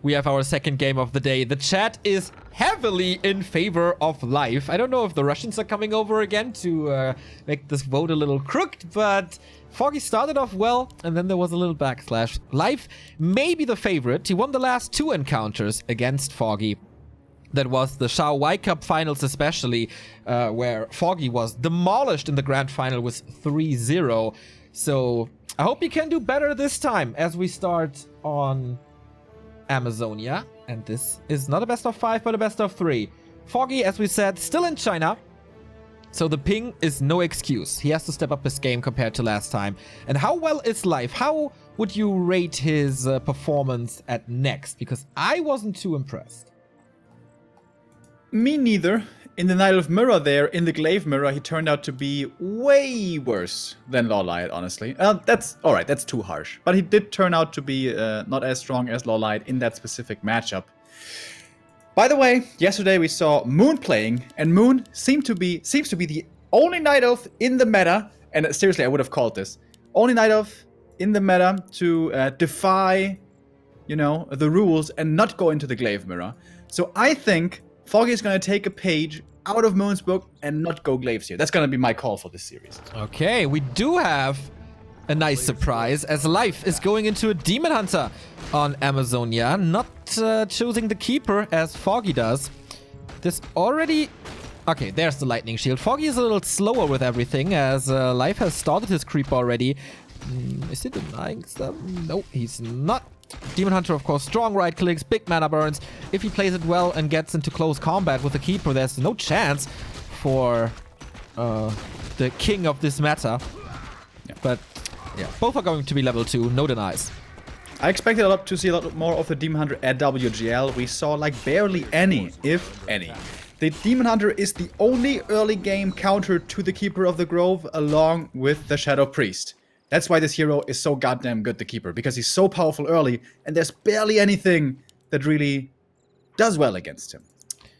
we have our second game of the day. The chat is heavily in favor of Life. I don't know if the Russians are coming over again to make this vote a little crooked, but Foggy started off well, and then there was a little backslash. Life may be the favorite. He won the last 2 encounters against Foggy. That was the Shao Y Cup finals especially, where Foggy was demolished in the grand final with 3-0. So I hope he can do better this time as we start on Amazonia. And this is not a best of 5, but a best of 3. Foggy, as we said, still in China. So the ping is no excuse. He has to step up his game compared to last time. And how well is Life? How would you rate his performance at Next? Because I wasn't too impressed. Me neither. In the Night of Mirror there, in the Glaive Mirror, he turned out to be way worse than Lawlight, honestly. That's alright, that's too harsh. But he did turn out to be not as strong as Lawlight in that specific matchup. By the way, yesterday we saw Moon playing, and Moon seems to be the only Night Elf in the meta, and seriously, I would have called this, only Night Elf in the meta to defy, the rules and not go into the Glaive Mirror. So I think Foggy is going to take a page out of Moon's book and not go Glaives here. That's going to be my call for this series. Okay, we do have a nice surprise as Life is going into a Demon Hunter on Amazonia, not choosing the Keeper as Foggy does. This already... Okay, there's the Lightning Shield. Foggy is a little slower with everything as Life has started his creep already. Is he denying stuff? No, he's not. Demon Hunter, of course, strong right clicks, big mana burns. If he plays it well and gets into close combat with the Keeper, there's no chance for the king of this meta. Yeah. But yeah, both are going to be level 2, no denies. I expected to see a lot more of the Demon Hunter at WGL. We saw like barely any, if any. The Demon Hunter is the only early game counter to the Keeper of the Grove along with the Shadow Priest. That's why this hero is so goddamn good, the Keeper, because he's so powerful early, and there's barely anything that really does well against him.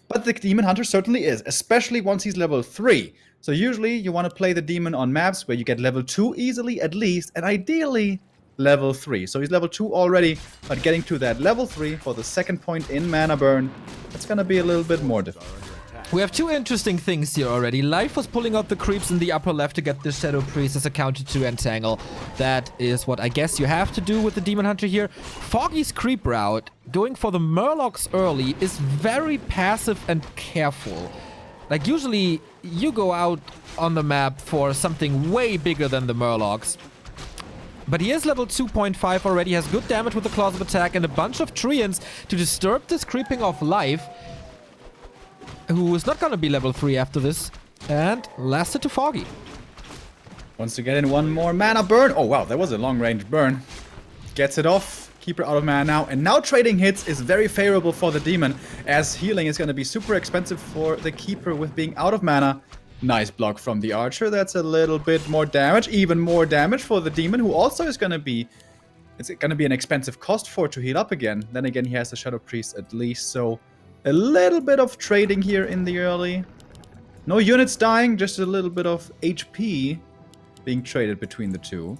But the Demon Hunter certainly is, especially once he's level 3. So usually you want to play the Demon on maps where you get level 2 easily at least, and ideally level 3. So he's level 2 already, but getting to that level 3 for the second point in mana burn, that's going to be a little bit more difficult. We have 2 interesting things here already. Life was pulling out the creeps in the upper left to get the Shadow Priest as a counter to Entangle. That is what I guess you have to do with the Demon Hunter here. Foggy's creep route, going for the Murlocs early, is very passive and careful. Like, usually you go out on the map for something way bigger than the Murlocs. But he is level 2.5 already, has good damage with the Claws of Attack and a bunch of Treants to disturb this creeping of Life, who is not going to be level 3 after this, and last it to Foggy. Wants to get in one more mana burn. Oh wow, that was a long-range burn. Gets it off, Keeper out of mana now, and now trading hits is very favorable for the Demon, as healing is going to be super expensive for the Keeper with being out of mana. Nice block from the Archer, that's a little bit more damage, even more damage for the Demon, who also is going to be... It's going to be an expensive cost for to heal up again. Then again, he has the Shadow Priest at least, so... A little bit of trading here in the early. No units dying, just a little bit of HP being traded between the two.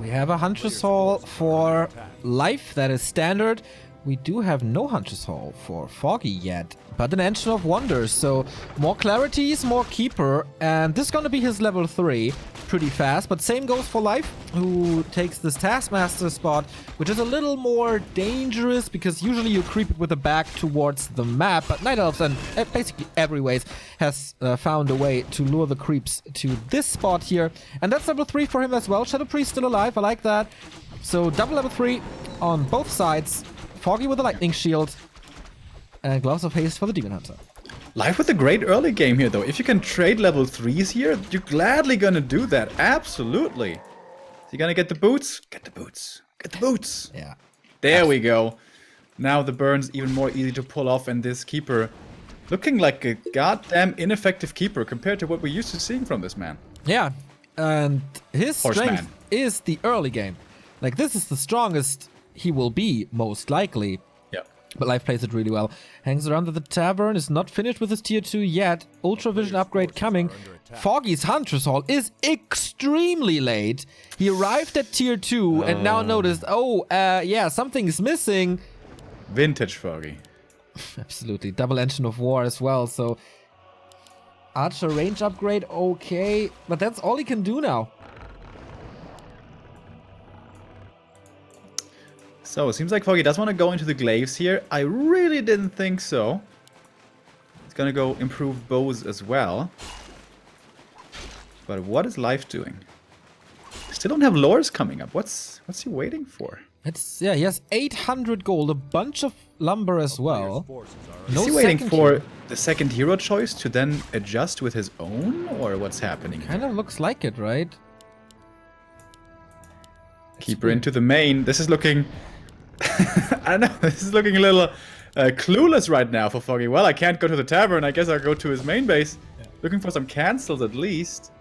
We have a Huntress Hall for Life, that is standard. We do have no Huntress Hall for Foggy yet, but an Engine of Wonders, so more clarities, more Keeper, and this is gonna be his level 3 pretty fast, but same goes for Life, who takes this Taskmaster spot, which is a little more dangerous, because usually you creep it with the back towards the map, but Night Elves and basically every ways has found a way to lure the creeps to this spot here, and that's level 3 for him as well. Shadow Priest still alive, I like that. So double level 3 on both sides. Foggy with a Lightning Shield, and Gloves of Haste for the Demon Hunter. Life with a great early game here, though. If you can trade level 3s here, you're gladly gonna do that. Absolutely. So you're gonna get the boots? Get the boots. Get the boots. Yeah. There we go. Now the burn's even more easy to pull off, and this Keeper looking like a goddamn ineffective Keeper compared to what we're used to seeing from this man. Yeah, and his Horseman. strength is the early game. Like, this is the strongest he will be, most likely. Yeah. But Life plays it really well. Hangs around at the tavern, is not finished with his tier 2 yet. Ultra Vision upgrade coming. Foggy's Huntress Hall is extremely late. He arrived at tier 2 and now noticed, yeah, something's missing. Vintage Foggy. Absolutely. Double engine of war as well, so... Archer range upgrade, okay. But that's all he can do now. So, it seems like Foggy does want to go into the glaives here. I really didn't think so. He's gonna go improve bows as well. But what is Life doing? Still don't have lures coming up. What's he waiting for? Yeah, he has 800 gold, a bunch of lumber as well. Is he waiting for the second hero choice to then adjust with his own? Or what's happening? Kind of looks like it, right? Keeper into the main. This is looking... I don't know. This is looking a little clueless right now for Foggy. Well, I can't go to the tavern. I guess I'll go to his main base. Yeah. Looking for some cancels at least.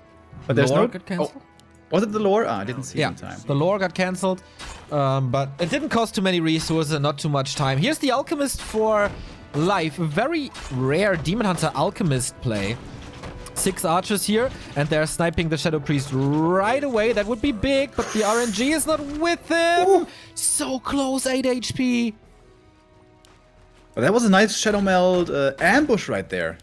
But there's no... Got canceled? Oh, was it the lore? Ah, I didn't see it in time. The lore got cancelled, but it didn't cost too many resources and not too much time. Here's the Alchemist for Life. A very rare Demon Hunter Alchemist play. 6 archers here, and they're sniping the Shadow Priest right away. That would be big, but the RNG is not with him. Ooh. So close, 8 HP. Well, that was a nice Shadow Meld ambush right there.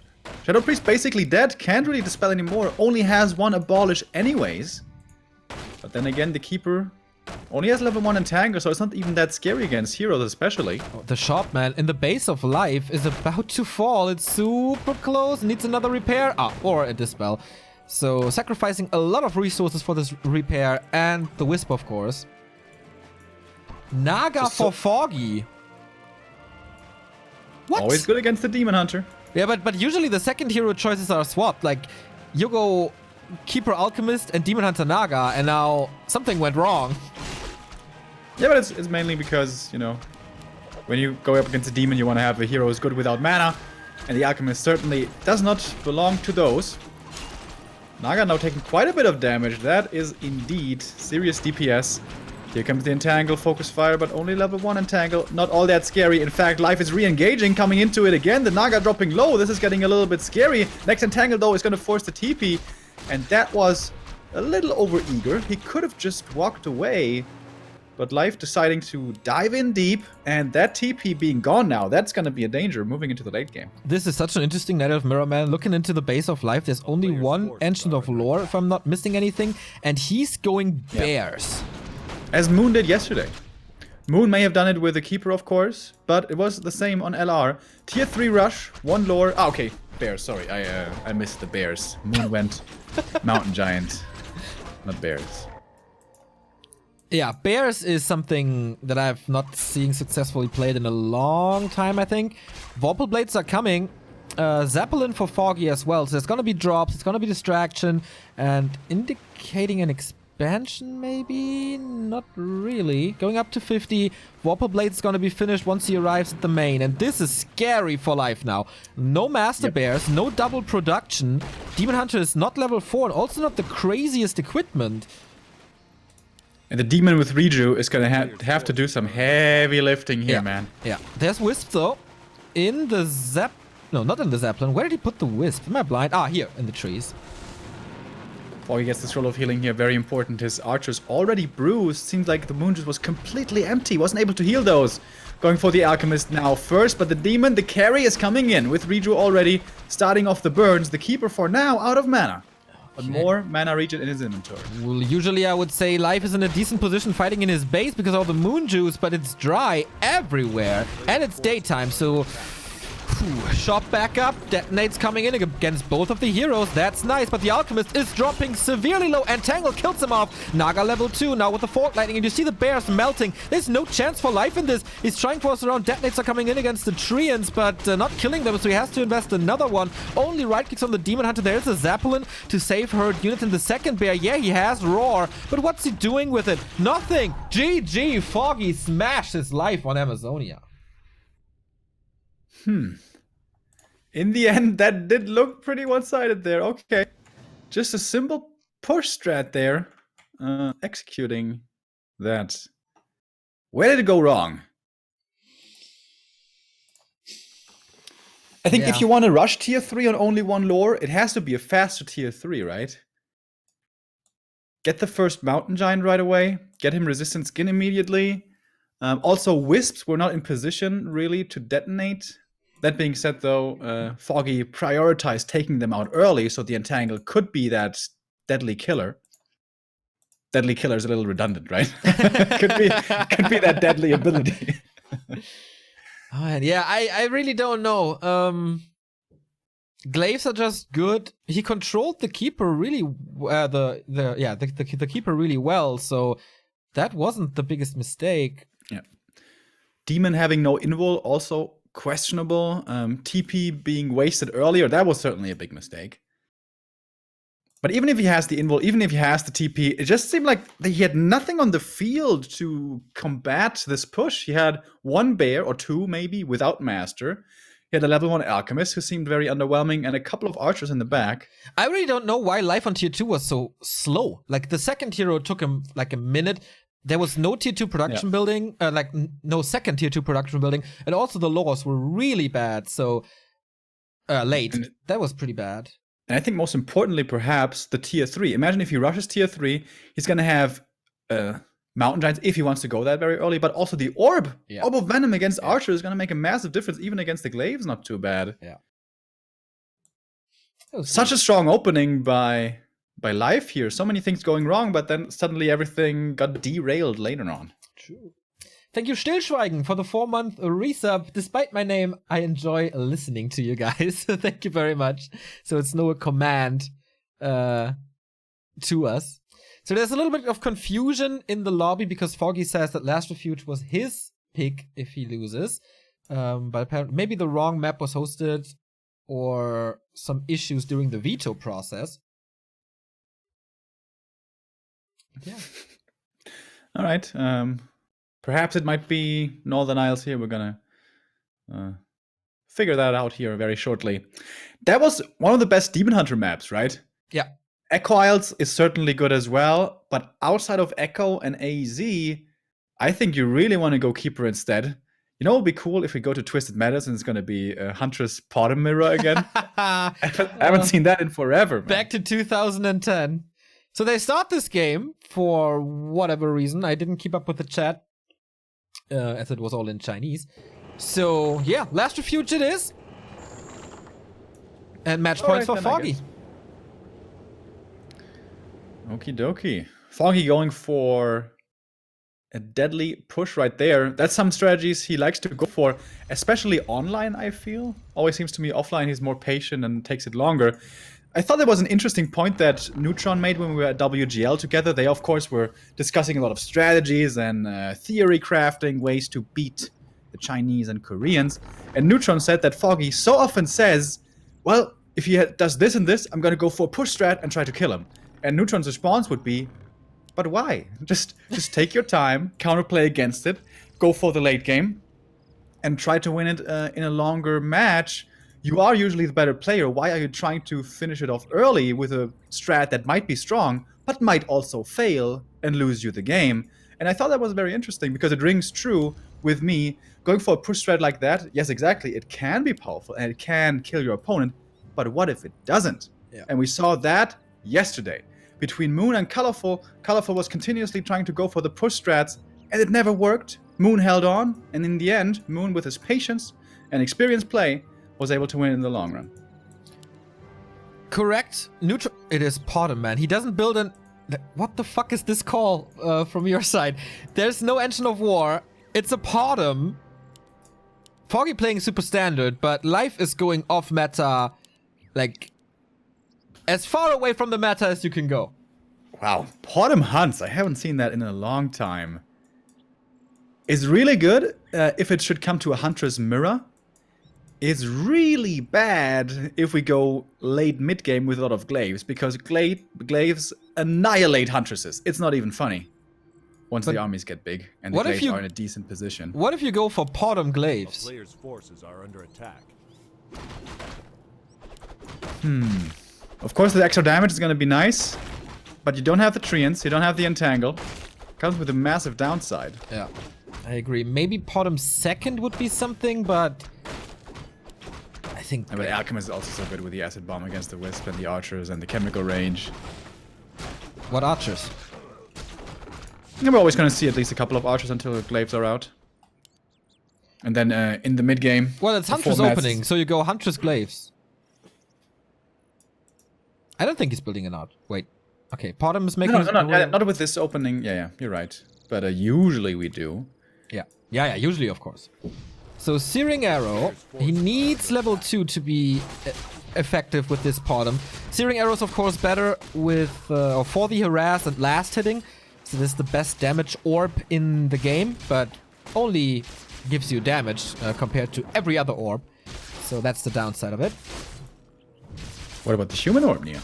Shadow Priest basically dead, can't really dispel anymore, only has 1 abolish anyways. But then again, the Keeper only has level 1 Entangle, so it's not even that scary against heroes especially. Oh, the Shopman in the base of Life is about to fall. It's super close, needs another repair, or a dispel. So sacrificing a lot of resources for this repair, and the Wisp, of course. Naga for Foggy. What? Always good against the Demon Hunter. Yeah, but usually the second hero choices are swapped. Like, you go Keeper Alchemist and Demon Hunter Naga, and now something went wrong. Yeah, but it's mainly because, you know, when you go up against a demon, you want to have a hero who's good without mana, and the Alchemist certainly does not belong to those. Naga now taking quite a bit of damage. That is indeed serious DPS. Here comes the Entangle, Focus Fire, but only level 1 Entangle. Not all that scary. In fact, Life is re-engaging, coming into it again. The Naga dropping low. This is getting a little bit scary. Next Entangle, though, is going to force the TP. And that was a little over-eager. He could have just walked away. But Life deciding to dive in deep. And that TP being gone now, that's going to be a danger moving into the late game. This is such an interesting Night of Mirror, man. Looking into the base of Life, there's only 1 Ancient of Lore, if I'm not missing anything. And he's going Bears. As Moon did yesterday. Moon may have done it with the Keeper, of course, but it was the same on LR. Tier 3 rush, 1 lore. Ah, okay, Bears, sorry, I missed the Bears. Moon went Mountain Giant, not Bears. Yeah, Bears is something that I've not seen successfully played in a long time, I think. Vorpal Blades are coming. Zeppelin for Foggy as well, so there's gonna be drops, it's gonna be distraction, and indicating an expansion maybe? Not really. Going up to 50. Vorpal Blade is going to be finished once he arrives at the main. And this is scary for Life now. No Master Bears, no double production. Demon Hunter is not level 4 and also not the craziest equipment. And the Demon with Reju is going to have to do some heavy lifting here, man. Yeah. There's Wisp though. In the No, not in the Zeppelin. Where did he put the Wisp? Am I blind? Ah, here, in the trees. Foggy gets this roll of healing here, very important. His archers already bruised. Seems like the moon just was completely empty. Wasn't able to heal those. Going for the Alchemist now first, but the Demon, the carry is coming in with Reju already starting off the burns. The Keeper for now out of mana. But more mana regen in his inventory. Well, usually I would say Life is in a decent position fighting in his base because of the moon juice, but it's dry everywhere. And it's daytime, so... Shop back up. Detonates coming in against both of the heroes. That's nice, but the Alchemist is dropping severely low. Entangle kills him off. Naga level 2 now with the Fork Lightning, and you see the Bears melting. There's no chance for Life in this. He's trying for us around. Detonates are coming in against the Treants, but not killing them, so he has to invest another one. Only right clicks on the Demon Hunter. There's a Zeppelin to save her unit in the second Bear. Yeah, he has Roar, but what's he doing with it? Nothing. GG. Foggy smashed his life on Amazonia. In the end, that did look pretty one-sided there. Okay. Just a simple push strat there. Executing that. Where did it go wrong? I think if you want to rush tier 3 on only 1 lore, it has to be a faster tier 3, right? Get the first Mountain Giant right away. Get him resistant skin immediately. Also, wisps were not in position really to detonate. That being said, though, Foggy prioritized taking them out early, so the entangle could be that deadly killer. Deadly killer is a little redundant, right? could be that deadly ability. Oh, man, yeah, I really don't know. Glaives are just good. He controlled the keeper really, the keeper really well. So that wasn't the biggest mistake. Yeah. Demon having no invul also questionable. TP being wasted earlier, that was certainly a big mistake. But even if he has the invul, even if he has the TP, it just seemed like he had nothing on the field to combat this push. He had one bear or two maybe without master. He had a level 1 alchemist who seemed very underwhelming and a couple of archers in the back. I really don't know why life on tier 2 was so slow. Like the second hero took him like a minute. There was no tier 2 production building, no second tier 2 production building. And also the laws were really bad. So late. That was pretty bad. And I think most importantly, perhaps, the tier 3. Imagine if he rushes tier 3, he's going to have Mountain Giants if he wants to go that very early, but also the Orb. Yeah. Orb of Venom against Archer is going to make a massive difference, even against the Glaives, not too bad. Yeah. Such a strong opening by Life here. So many things going wrong, but then suddenly everything got derailed later on. True. Thank you, Stillschweigen, for the 4-month resub. Despite my name, I enjoy listening to you guys. Thank you very much. So it's no command to us. So there's a little bit of confusion in the lobby because Foggy says that Last Refuge was his pick if he loses. But apparently maybe the wrong map was hosted or some issues during the veto process. Yeah. All right. Perhaps it might be Northern Isles here. We're gonna figure that out here very shortly. That was one of the best Demon Hunter maps, right? Yeah. Echo Isles is certainly good as well, but outside of Echo and AZ, I think you really want to go Keeper instead. You know, it would be cool if we go to Twisted Meadows and it's going to be Huntress Bottom Mirror again. I haven't seen that in forever. Man. Back to 2010. So they start this game for whatever reason. I didn't keep up with the chat as it was all in Chinese. So yeah, Last Refuge it is. And match points for Foggy. Okie dokie. Foggy going for a deadly push right there. That's some strategies he likes to go for, especially online, I feel. Always seems to me offline he's more patient and takes it longer. I thought there was an interesting point that Neutron made when we were at WGL together. They, of course, were discussing a lot of strategies and theory crafting, ways to beat the Chinese and Koreans. And Neutron said that Foggy so often says, well, if he does this and this, I'm going to go for a push strat and try to kill him. And Neutron's response would be, but why? Just take your time, counterplay against it, go for the late game, and try to win it in a longer match. You are usually the better player. Why are you trying to finish it off early with a strat that might be strong, but might also fail and lose you the game? And I thought that was very interesting because it rings true with me. Going for a push strat like that, yes, exactly, it can be powerful and it can kill your opponent, but what if it doesn't? Yeah. And we saw that yesterday. Between Moon and Colorful, Colorful was continuously trying to go for the push strats, and it never worked. Moon held on, and in the end, Moon, with his patience and experienced play, was able to win in the long run. Correct. Neutral. It is Potom, man. He doesn't build an... What the fuck is this call from your side? There's no Engine of War. It's a Potom. Foggy playing super standard, but Life is going off meta, like... as far away from the meta as you can go. Wow. Potom Hunts. I haven't seen that in a long time. Is really good if it should come to a Huntress Mirror. It's really bad if we go late mid-game with a lot of Glaives, because Glaives annihilate Huntresses. It's not even funny. Once the armies get big and the Glaives are in a decent position. What if you go for Potom Glaives? A player's forces are under attack. Of course, the extra damage is going to be nice, but you don't have the Treants, you don't have the Entangle. Comes with a massive downside. Yeah, I agree. Maybe Potom second would be something, but I think... But Alchemist is also so good with the Acid Bomb against the Wisp and the Archers and the Chemical Range. What Archers? And we're always going to see at least a couple of archers until the glaives are out. And then in the mid game. Well, it's Huntress opening, so you go Huntress Glaives. I don't think he's building an art. Wait. Okay, Potom is making... No, not with this opening. Yeah, you're right. But usually we do. Yeah, usually, of course. So, Searing Arrow, he needs level 2 to be effective with this Potom. Searing Arrow is, of course, better with or for the harass and last hitting. So, this is the best damage orb in the game, but only gives you damage compared to every other orb. So, that's the downside of it. What about the human orb, Nia?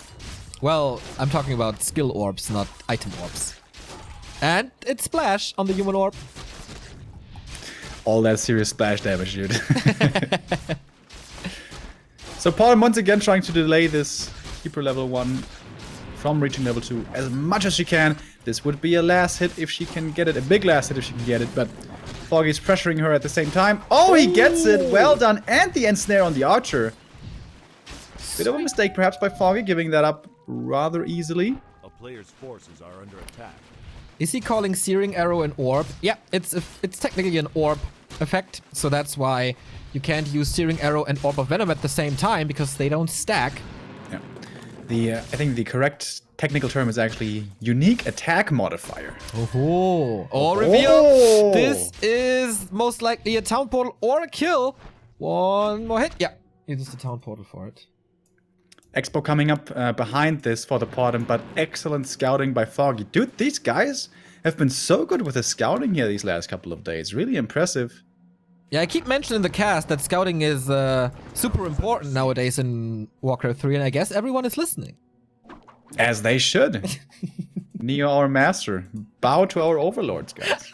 Well, I'm talking about skill orbs, not item orbs. And it's splash on the human orb. All that serious splash damage, dude. So Potom once again trying to delay this keeper level 1 from reaching level 2 as much as she can. This would be a last hit if she can get it, a big last hit if she can get it, but Foggy's pressuring her at the same time. Oh, he gets it! Well done! And the end snare on the archer. Bit of a mistake perhaps by Foggy, giving that up rather easily. A player's forces are under attack. Is he calling Searing Arrow an orb? Yeah, it's technically an orb effect, so that's why you can't use Searing Arrow and Orb of Venom at the same time, because they don't stack. Yeah. I think the correct technical term is actually unique attack modifier. Oh, reveal! This is most likely a town portal or a kill. One more hit. Yeah, it is the town portal for it. Expo coming up behind this for the Potom, but excellent scouting by Foggy. Dude, these guys have been so good with the scouting here these last couple of days. Really impressive. Yeah, I keep mentioning in the cast that scouting is super important nowadays in Warcraft 3, and I guess everyone is listening. As they should. Neo, our master. Bow to our overlords, guys.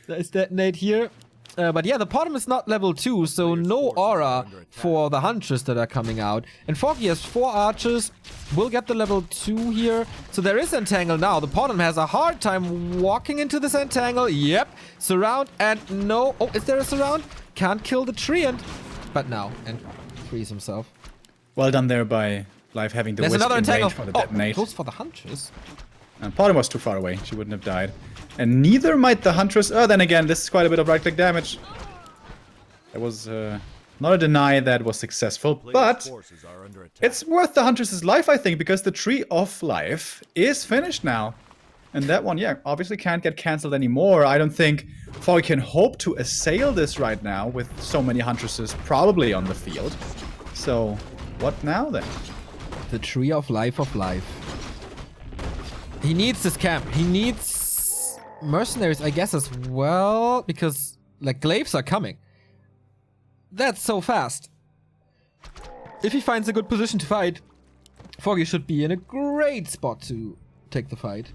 Nice detonate here. But yeah, the Potom is not level 2, so no aura for the Huntress that are coming out. And Foggy has 4 archers, will get the level 2 here. So there is Entangle now. The Potom has a hard time walking into this Entangle. Yep. Surround and no. Oh, is there a surround? Can't kill the Treant. But now, and frees himself. Well done there by Life having the There's wisp another in Entangle. range for the detonate. Goes for the Huntress. And Potom was too far away. She wouldn't have died. And neither might the Huntress. Oh, then again, this is quite a bit of right-click damage. That was not a deny that was successful, but it's worth the Huntress's life, I think, because the Tree of Life is finished now. And that one, yeah, obviously can't get cancelled anymore. I don't think Foggy can hope to assail this right now with so many Huntresses probably on the field. So, what now then? The Tree of Life of Life. He needs this camp. He needs mercenaries, I guess, as well, because, like, glaives are coming. That's so fast. If he finds a good position to fight, Foggy should be in a great spot to take the fight.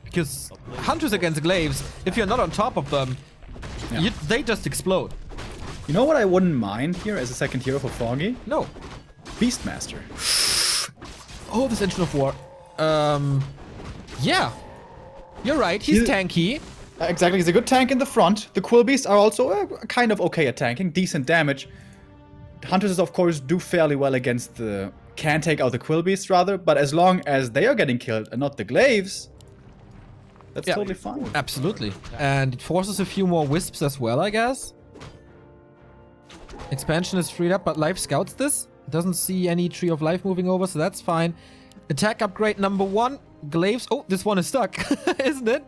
Because Hunters against glaives, if you're not on top of them, they just explode. You know what I wouldn't mind here as a second hero for Foggy? No. Beastmaster. Oh, this Engine of War. Yeah. You're right, he's tanky. Exactly, he's a good tank in the front. The Quill Beasts are also kind of okay at tanking, decent damage. Hunters, of course, do fairly well against the... can take out the Quill Beasts, rather, but as long as they are getting killed and not the glaives, that's totally fine. Absolutely. And it forces a few more wisps as well, I guess. Expansion is freed up, but Life scouts this. It doesn't see any Tree of Life moving over, so that's fine. Attack upgrade number 1. Glaives. Oh, this one is stuck, isn't it?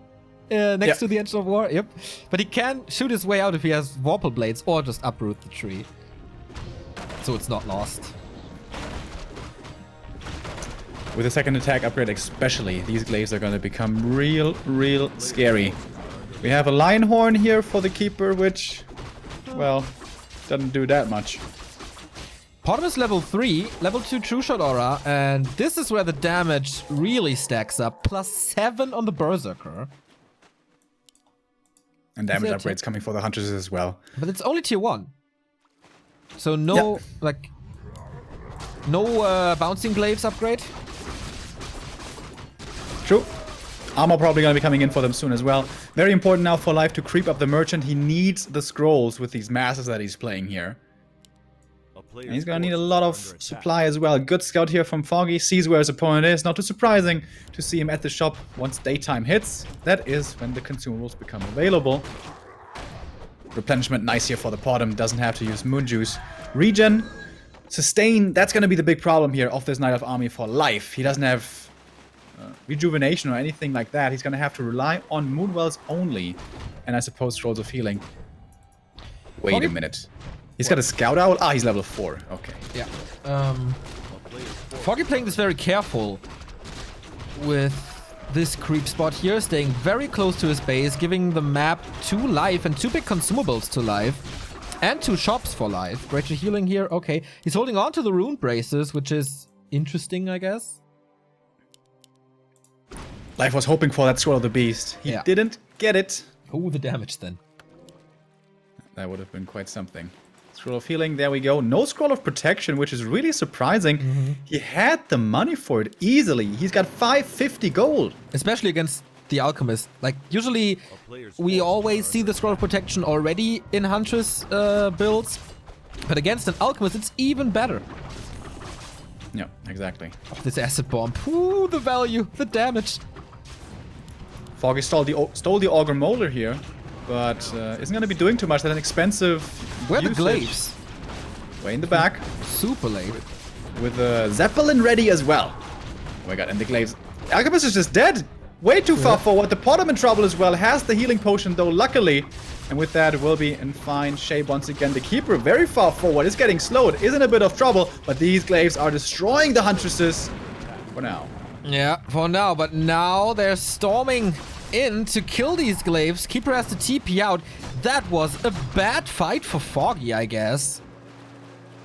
Next to the Engine of War. Yep. But he can shoot his way out if he has Vorpal Blades or just uproot the tree. So it's not lost. With the second attack upgrade especially, these glaives are going to become real scary. We have a Lion Horn here for the Keeper, which, well, doesn't do that much. Potom is level 3, level 2 True Shot Aura, and this is where the damage really stacks up. +7 on the Berserker. And damage upgrades coming for the Hunters as well. But it's only tier 1. So no, no Bouncing Glaives upgrade. True. Armor probably going to be coming in for them soon as well. Very important now for Life to creep up the Merchant. He needs the scrolls with these masses that he's playing here. And he's gonna need a lot of supply as well. Good scout here from Foggy. Sees where his opponent is. Not too surprising to see him at the shop once daytime hits. That is when the consumables become available. Replenishment nice here for the Potom. Doesn't have to use Moon Juice. Regen. Sustain. That's gonna be the big problem here of this Night Elf army for life. He doesn't have rejuvenation or anything like that. He's gonna have to rely on Moonwells only. And I suppose Scrolls of Healing. Wait a minute. He's got a Scout Owl? Ah, he's level 4. Okay. Yeah. Foggy playing this very careful with this creep spot here, staying very close to his base, giving the map 2 life and 2 big consumables to life. And 2 shops for life. Greater healing here. Okay. He's holding on to the rune braces, which is interesting, I guess. Life was hoping for that Scroll of the Beast. He didn't get it. Oh, the damage then. That would have been quite something. Scroll of Healing, there we go. No Scroll of Protection, which is really surprising. He had the money for it easily. He's got 550 gold. Especially against the Alchemist. Like, usually we always see the Scroll of Protection already in Huntress builds. But against an Alchemist, it's even better. Yeah, exactly. Oh, this Acid Bomb. Ooh, the value, the damage. Foggy stole the Augur Molder here, but isn't going to be doing too much. That's an expensive Where are the usage. glaives? Way in the back. Super late. With Zeppelin ready as well. Oh my god, and the glaives. Alchemist is just dead. Way too far forward. The Potom in trouble as well. Has the healing potion though, luckily. And with that, it will be in fine shape once again. The Keeper very far forward. Is getting slowed. Is in a bit of trouble. But these glaives are destroying the Huntresses for now. Yeah, for now. But now they're storming in to kill these glaives. Keeper has to TP out. That was a bad fight for Foggy, I guess.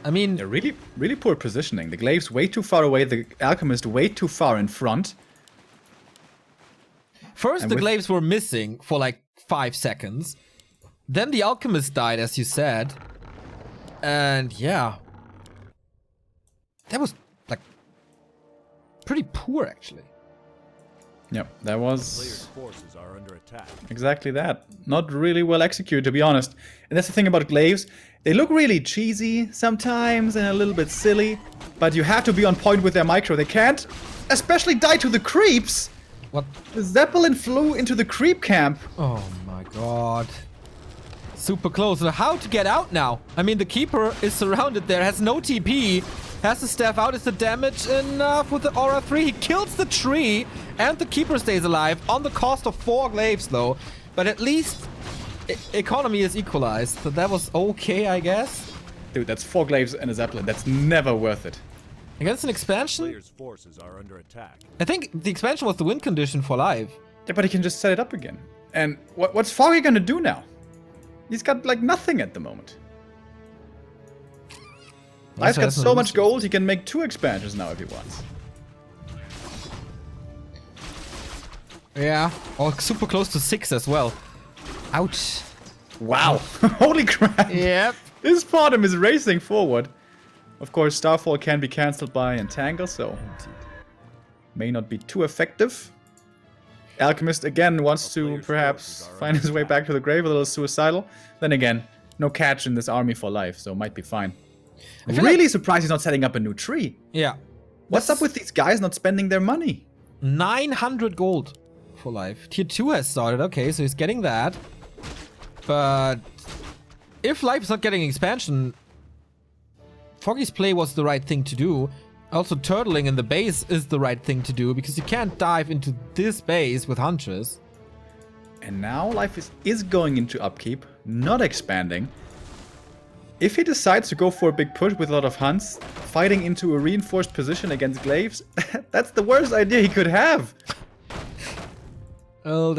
I mean... They're really poor positioning. The glaives way too far away. The Alchemist way too far in front. First, the glaives were missing for like 5 seconds. Then the Alchemist died, as you said. And yeah. That was, like, pretty poor, actually. Yep, that was Player's forces are under attack. exactly that. Not really well executed, to be honest. And that's the thing about glaives. They look really cheesy sometimes and a little bit silly. But you have to be on point with their micro. They can't especially die to the creeps. What? The Zeppelin flew into the creep camp. Oh my god. Super close. So how to get out now? I mean, the Keeper is surrounded there, has no TP, has to step out. Is the damage enough with the Aura 3? He kills the tree, and the Keeper stays alive on the cost of 4 glaives, though. But at least economy is equalized, so that was okay, I guess. Dude, that's 4 glaives and a Zeppelin. That's never worth it. Against an expansion? Player's forces are under attack. I think the expansion was the win condition for live. Yeah, but he can just set it up again. And what's Foggy gonna do now? He's got, like, nothing at the moment. Live's got so much gold, he can make 2 expansions now if he wants. Yeah, or super close to 6 as well. Ouch. Wow. Holy crap. Yep. This Potom is racing forward. Of course, Starfall can be cancelled by Entangle, so may not be too effective. Alchemist again wants to perhaps find his way back to the grave, a little suicidal. Then again, no catch in this army for life, so might be fine. I'm really surprised he's not setting up a new tree. Yeah. What's up with these guys not spending their money? 900 gold for life. Tier 2 has started. Okay, so he's getting that. But if life is not getting expansion, Foggy's play was the right thing to do. Also, turtling in the base is the right thing to do, because you can't dive into this base with Huntress. And now life is going into upkeep, not expanding. If he decides to go for a big push with a lot of hunts, fighting into a reinforced position against glaives, that's the worst idea he could have. Well,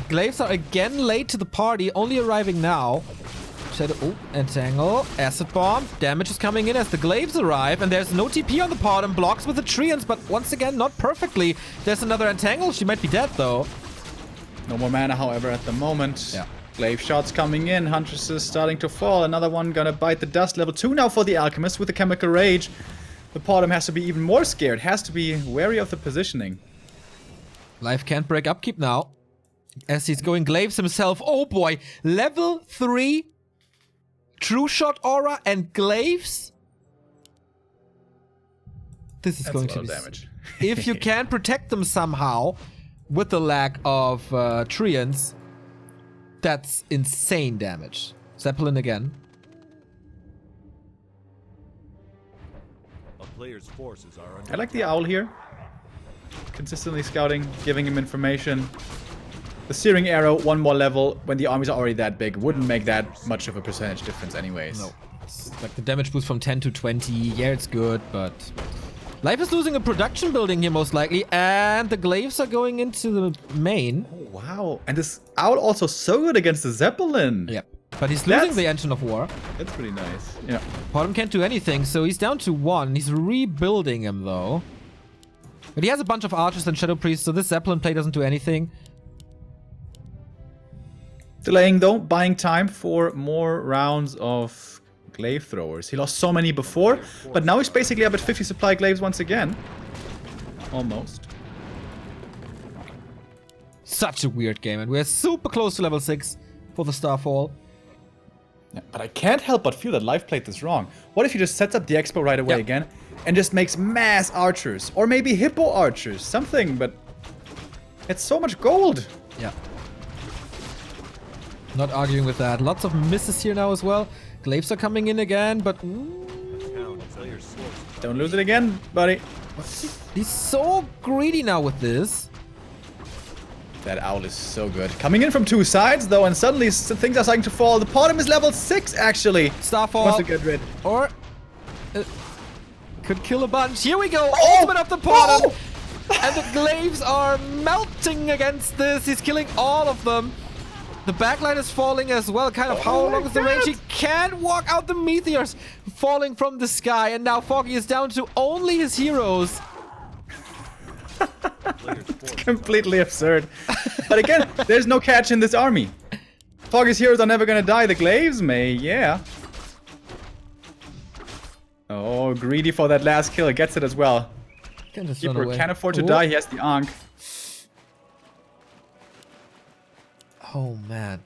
glaives are again late to the party, only arriving now. Shadow, oh, Entangle, Acid Bomb, damage is coming in as the glaives arrive, and there's no TP on the Potom, blocks with the treants, but once again, not perfectly. There's another Entangle, she might be dead though. No more mana, however, at the moment. Yeah. Glaive shots coming in, Huntresses starting to fall, another one gonna bite the dust. Level 2 now for the Alchemist with the Chemical Rage. The Potom has to be even more scared, has to be wary of the positioning. Life can't break upkeep now, as he's going glaives himself. Oh boy, level 3 True Shot Aura and glaives? This is That's going a to lot be... of damage. If you can protect them somehow with the lack of treants, that's insane damage. Zeppelin again. A player's forces are under I like the owl here. Consistently scouting, giving him information. The searing arrow, one more level, when the armies are already that big, wouldn't make that much of a percentage difference anyways. No. It's like the damage boost from 10 to 20. Yeah, it's good, but... Life is losing a production building here most likely, and the glaives are going into the main. Oh, wow. And this owl also so good against the Zeppelin. Yep. But he's losing the engine of war. That's pretty nice. Yeah. Bottom can't do anything, so he's down to 1. He's rebuilding him, though. But he has a bunch of archers and shadow priests, so this Zeppelin play doesn't do anything. Delaying though, buying time for more rounds of glaive throwers. He lost so many before, but now he's basically up at 50 supply glaives once again. Almost. Such a weird game, and we're super close to level 6 for the Starfall. Yeah, but I can't help but feel that Life played this wrong. What if he just sets up the expo right away again and just makes mass archers? Or maybe hippo archers, something, but it's so much gold. Yeah. Not arguing with that. Lots of misses here now as well. Glaives are coming in again, but... Don't lose it again, buddy. He's so greedy now with this. That owl is so good. Coming in from two sides, though, and suddenly things are starting to fall. The bottom is level 6, actually. Starfall. Wants to get rid. Or... could kill a bunch. Here we go. Oh! Ultimate of the bottom. And the glaives are melting against this. He's killing all of them. The backline is falling as well. Kind of how long is the range? He can't walk out the meteors falling from the sky. And now Foggy is down to only his heroes. It's completely absurd. But again, there's no catch in this army. Foggy's heroes are never gonna die. The glaives may, yeah. Oh, greedy for that last kill. Gets it as well. Keeper can't afford to die. He has the Ankh. Oh, man.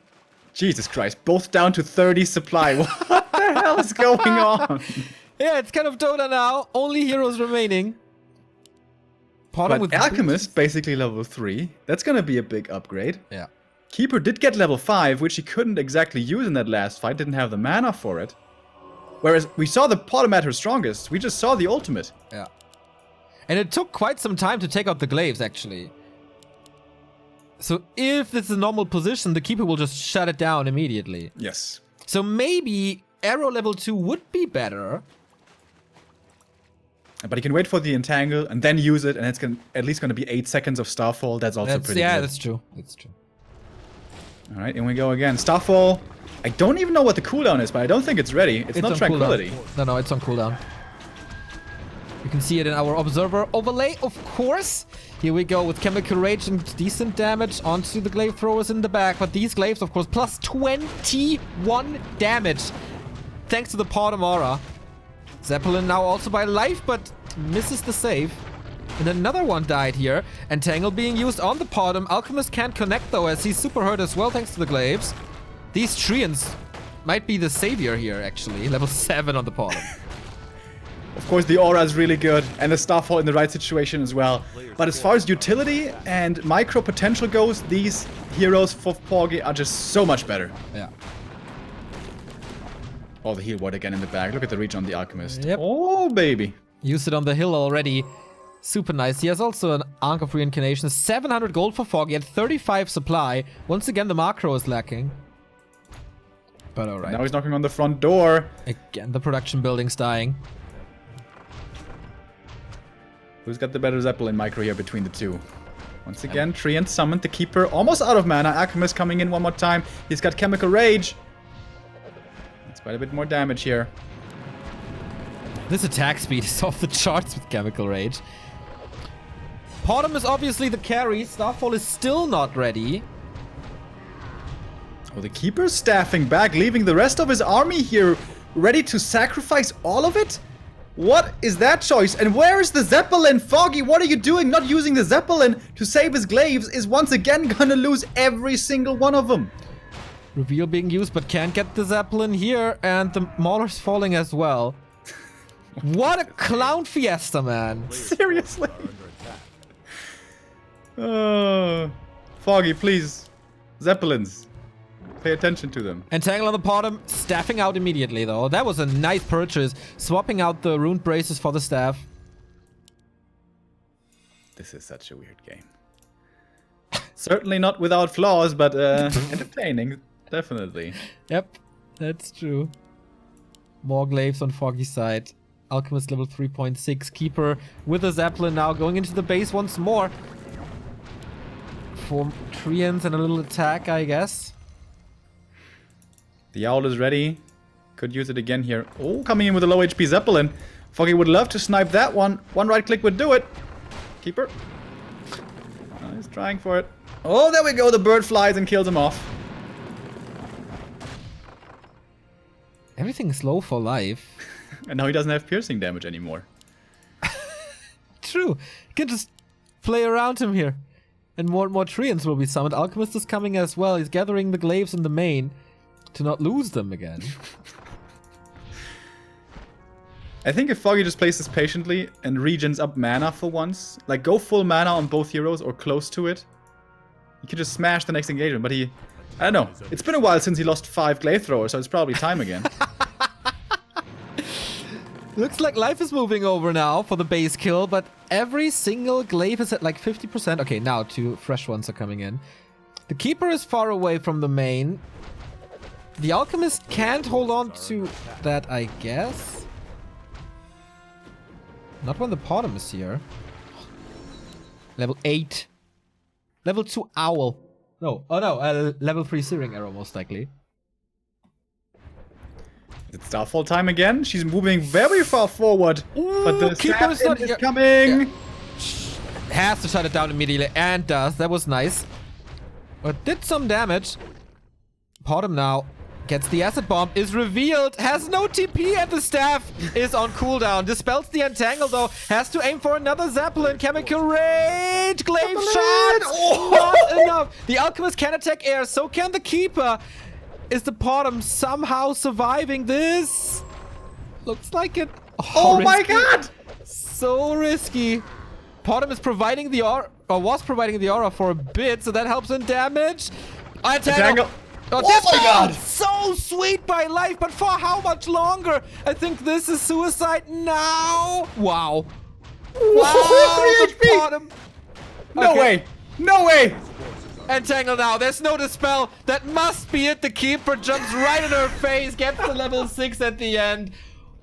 Jesus Christ. Both down to 30 supply. What the hell is going on? Yeah, it's kind of Dota now. Only heroes remaining. But Alchemist, basically level 3. That's gonna be a big upgrade. Yeah. Keeper did get level 5, which he couldn't exactly use in that last fight. Didn't have the mana for it. Whereas we saw the bottom at her strongest. We just saw the ultimate. Yeah. And it took quite some time to take out the glaives, actually. So if it's a normal position, the Keeper will just shut it down immediately. Yes. So maybe arrow level 2 would be better. But he can wait for the entangle and then use it, and it's at least going to be 8 seconds of Starfall. That's also pretty good. That's true. That's true. All right, in we go again. Starfall. I don't even know what the cooldown is, but I don't think it's ready. It's not Tranquility. No, it's on cooldown. You can see it in our observer overlay, of course. Here we go with Chemical Rage and decent damage onto the glaive throwers in the back. But these glaives, of course, plus 21 damage. Thanks to the Bottom Aura. Zeppelin now also by life, but misses the save. And another one died here. Entangle being used on the bottom. Alchemist can't connect though, as he's super hurt as well thanks to the glaives. These treants might be the savior here, actually. Level 7 on the bottom. Of course, the aura is really good, and the Starfall in the right situation as well. But as far as utility and micro potential goes, these heroes for Foggy are just so much better. Yeah. Oh, the heal ward again in the back. Look at the reach on the Alchemist. Yep. Oh, baby. Used it on the hill already. Super nice. He has also an Ankh of Reincarnation. 700 gold for Foggy at 35 supply. Once again, the macro is lacking. But alright. Now he's knocking on the front door. Again, the production building's dying. Who's got the better Zeppelin micro here between the two? Once again, Treant summoned the Keeper. Almost out of mana. Alchemist coming in one more time. He's got Chemical Rage. That's quite a bit more damage here. This attack speed is off the charts with Chemical Rage. Bottom is obviously the carry. Starfall is still not ready. Oh, the Keeper's staffing back, leaving the rest of his army here ready to sacrifice all of it? What is that choice? And where is the Zeppelin? Foggy, what are you doing? Not using the Zeppelin to save his glaives is once again gonna lose every single one of them. Reveal being used, but can't get the Zeppelin here. And the Mauler's falling as well. What a clown fiesta, man. Seriously. Are under attack. Foggy, please. Zeppelins. Pay attention to them. Entangle on the bottom, staffing out immediately, though. That was a nice purchase. Swapping out the rune braces for the staff. This is such a weird game. Certainly not without flaws, but entertaining. Definitely. Yep, that's true. More glaives on Foggy's side. Alchemist level 3.6. Keeper with a Zeppelin now going into the base once more. 4 Treants and a little attack, I guess. The owl is ready. Could use it again here. Oh, coming in with a low HP Zeppelin. Foggy would love to snipe that one. One right click would do it. Keeper. Oh, he's trying for it. Oh, there we go. The bird flies and kills him off. Everything's low for life. And now he doesn't have piercing damage anymore. True. You can just play around him here. And more Treants will be summoned. Alchemist is coming as well. He's gathering the glaives in the main to not lose them again. I think if Foggy just plays this patiently and regens up mana for once, like go full mana on both heroes or close to it, he could just smash the next engagement. But I don't know. It's been a while since he lost 5 glaive throwers, so it's probably time again. Looks like life is moving over now for the base kill, but every single glaive is at like 50%. Okay, now 2 fresh ones are coming in. The Keeper is far away from the main. The Alchemist can't hold on to that, I guess. Not when the bottom is here. Level 8. Level 2 Owl. No, oh no, level 3 Searing Arrow most likely. It's Starfall time again. She's moving very far forward. Ooh, but the Keeper's Sap is coming. Yeah. Has to shut it down immediately, and does. That was nice. But did some damage. Bottom now. Gets the acid bomb, is revealed, has no TP, and the staff is on cooldown. Dispels the entangle though, has to aim for another Zeppelin. Chemical Rage, glaive shot, not enough. The Alchemist can attack air, so can the Keeper. Is the bottom somehow surviving this? Looks like it. Oh my god! So risky. Bottom is providing the aura, or was providing the aura for a bit, so that helps in damage. Entangle. Oh my god! So sweet by life, but for how much longer? I think this is suicide now. Wow. Wow, 3 the HP. bottom. No way! No way! Entangle now. There's no dispel. That must be it. The Keeper jumps right in her face, gets to level 6 at the end.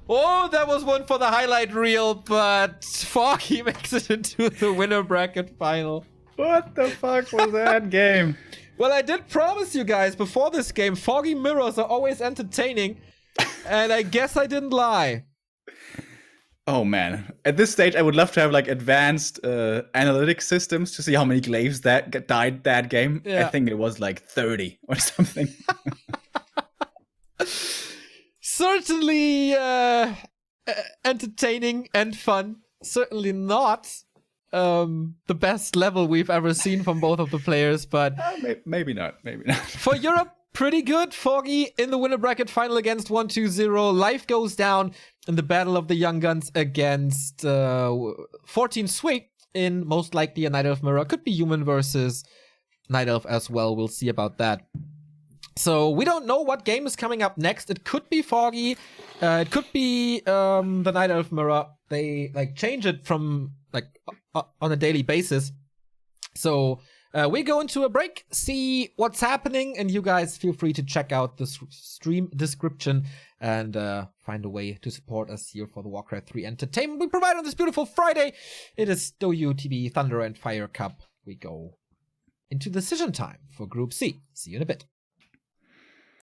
Oh, that was one for the highlight reel, but Foggy makes it into the winner bracket final. What the fuck was that game? Well, I did promise you guys before this game, Foggy mirrors are always entertaining, and I guess I didn't lie. Oh man, at this stage I would love to have like advanced analytic systems to see how many glaives that died that game. Yeah. I think it was like 30 or something. Certainly entertaining and fun. Certainly not the best level we've ever seen from both of the players, but maybe not. Maybe not. for Europe, pretty good. Foggy in the winner bracket final against 1-2-0. Life goes down in the battle of the Young Guns against 14 Swig in most likely a Night Elf mirror. Could be human versus Night Elf as well. We'll see about that. So we don't know what game is coming up next. It could be Foggy. It could be the Night Elf mirror. They like change it from like on a daily basis. So we go into a break, see what's happening, and you guys feel free to check out the stream description and find a way to support us here for the Warcraft 3 entertainment we provide on this beautiful Friday. It is Douyu TV Thunder and Fire Cup. We go into decision time for Group C. See you in a bit.